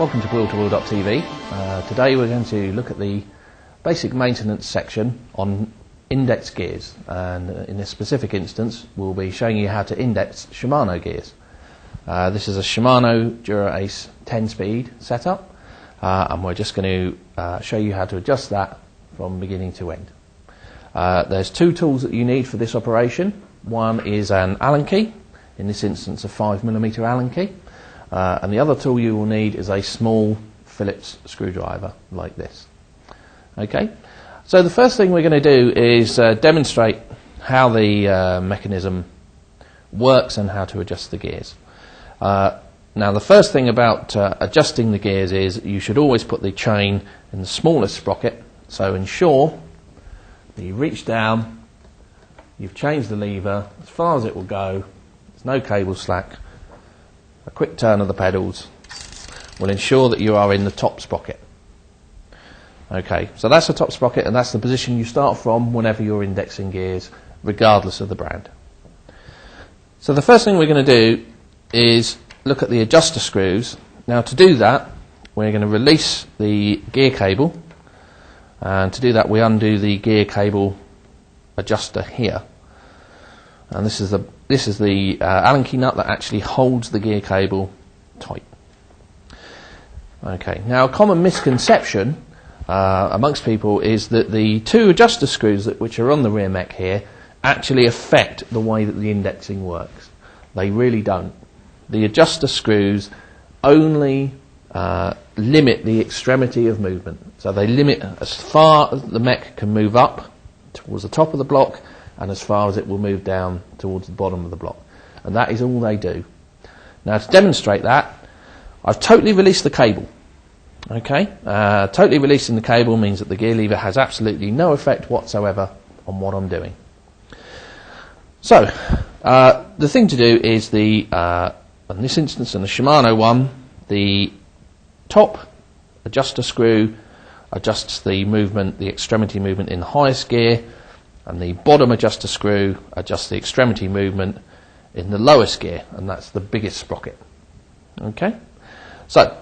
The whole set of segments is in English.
Welcome to wheel2wheel.tv. Today we're going to look at the basic maintenance section on index gears, and in this specific instance we'll be showing you how to index Shimano gears. This is a Shimano Dura Ace 10-speed setup, and we're just going to show you how to adjust that from beginning to end. There's two tools that you need for this operation. One is an Allen key, in this instance a 5mm Allen key. And the other tool you will need is a small Phillips screwdriver like this. Okay, so the first thing we're going to do is demonstrate how the mechanism works and how to adjust the gears. Now the first thing about adjusting the gears is you should always put the chain in the smallest sprocket, so ensure that you reach down, you've changed the lever as far as it will go, there's no cable slack. A quick turn of the pedals will ensure that you are in the top sprocket. Okay, so that's the top sprocket, and that's the position you start from whenever you're indexing gears, regardless of the brand. So the first thing we're going to do is look at the adjuster screws. Now to do that, we're going to release the gear cable, and to do that we undo the gear cable adjuster here. And this is the Allen key nut that actually holds the gear cable tight. Okay, now a common misconception amongst people is that the two adjuster screws which are on the rear mech here actually affect the way that the indexing works. They really don't. The adjuster screws only limit the extremity of movement. So they limit as far as the mech can move up towards the top of the block, and as far as it will move down towards the bottom of the block. And that is all they do. Now to demonstrate that, I've totally released the cable. Okay, totally releasing the cable means that the gear lever has absolutely no effect whatsoever on what I'm doing. So, the thing to do is in this instance, in the Shimano one, the top adjuster screw adjusts the movement, the extremity movement in the highest gear, and the bottom adjuster screw adjusts the extremity movement in the lowest gear, and that's the biggest sprocket. Okay, so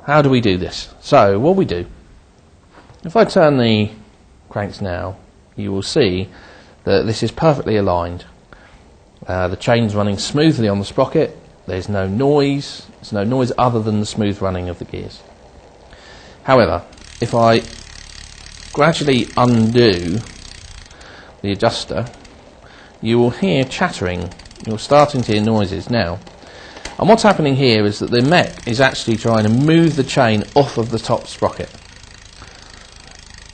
how do we do this? So what we do, if I turn the cranks now, you will see that this is perfectly aligned. The chain's running smoothly on the sprocket. There's no noise. There's no noise other than the smooth running of the gears. However, if I gradually undo the adjuster, you will hear chattering. You're starting to hear noises now. And what's happening here is that the mech is actually trying to move the chain off of the top sprocket.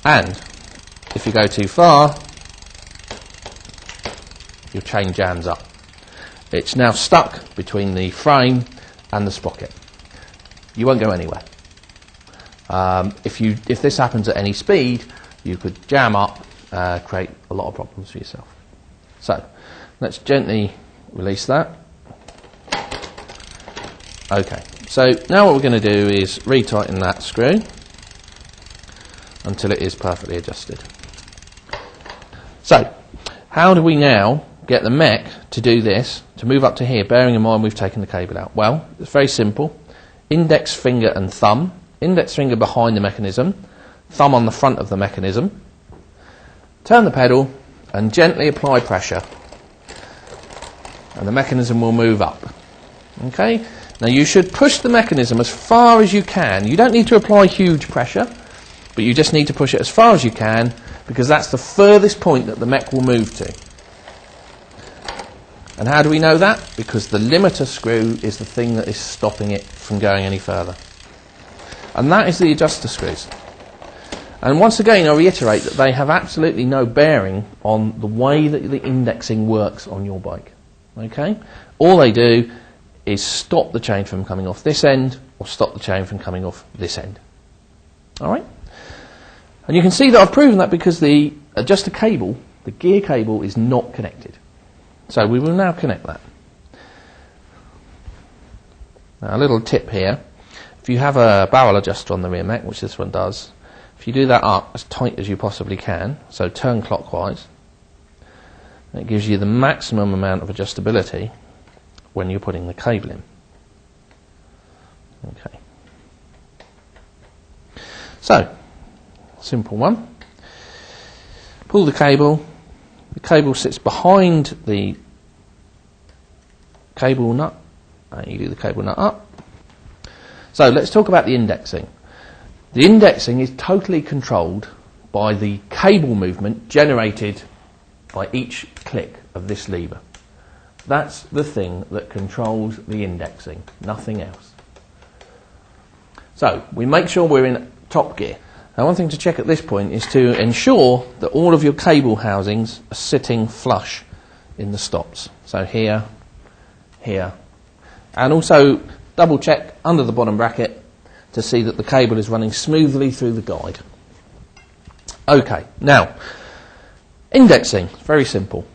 And if you go too far, your chain jams up. It's now stuck between the frame and the sprocket. You won't go anywhere. If this happens at any speed, you could jam up, create a lot of problems for yourself. So let's gently release that. Okay, so now what we're going to do is retighten that screw until it is perfectly adjusted. So how do we now get the mech to do this, to move up to here, bearing in mind we've taken the cable out? Well, it's very simple. Index finger and thumb. Index finger behind the mechanism, thumb on the front of the mechanism. Turn the pedal and gently apply pressure, and the mechanism will move up. Okay? Now you should push the mechanism as far as you can. You don't need to apply huge pressure, but you just need to push it as far as you can, because that's the furthest point that the mech will move to. And how do we know that? Because the limiter screw is the thing that is stopping it from going any further. And that is the adjuster screws. And once again, I reiterate that they have absolutely no bearing on the way that the indexing works on your bike. Okay? All they do is stop the chain from coming off this end, or stop the chain from coming off this end. Alright? And you can see that I've proven that because the adjuster cable, the gear cable, is not connected. So we will now connect that. Now a little tip here. If you have a barrel adjuster on the rear mech, which this one does, if you do that up as tight as you possibly can, so turn clockwise, it gives you the maximum amount of adjustability when you're putting the cable in. Okay. So, simple one. Pull the cable sits behind the cable nut, and you do the cable nut up. So let's talk about the indexing. The indexing is totally controlled by the cable movement generated by each click of this lever. That's the thing that controls the indexing, nothing else. So we make sure we're in top gear. Now one thing to check at this point is to ensure that all of your cable housings are sitting flush in the stops. So here, here, and also double check under the bottom bracket to see that the cable is running smoothly through the guide. Okay, now indexing, very simple.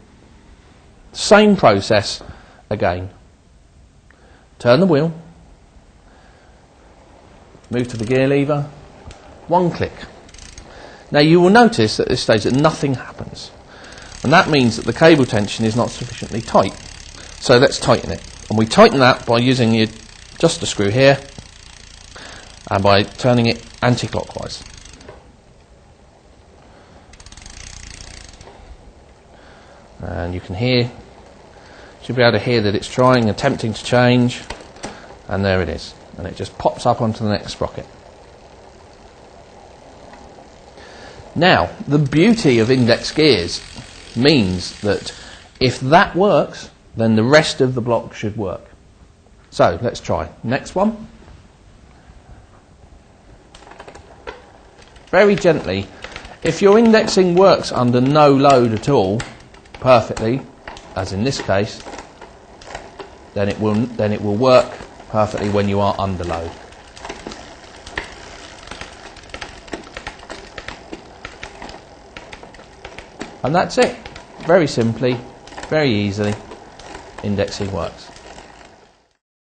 Same process again. Turn the wheel, move to the gear lever, one click. Now you will notice at this stage that nothing happens, and that means that the cable tension is not sufficiently tight. So let's tighten it, and we tighten that by using the adjuster screw here and by turning it anti-clockwise. And you can hear, should be able to hear that it's attempting to change, and there it is, and it just pops up onto the next sprocket. Now, the beauty of index gears means that if that works, then the rest of the block should work. So, let's try. Next one. Very gently. If your indexing works under no load at all, perfectly, as in this case, then it will work perfectly when you are under load. And that's it. Very simply, very easily, indexing works.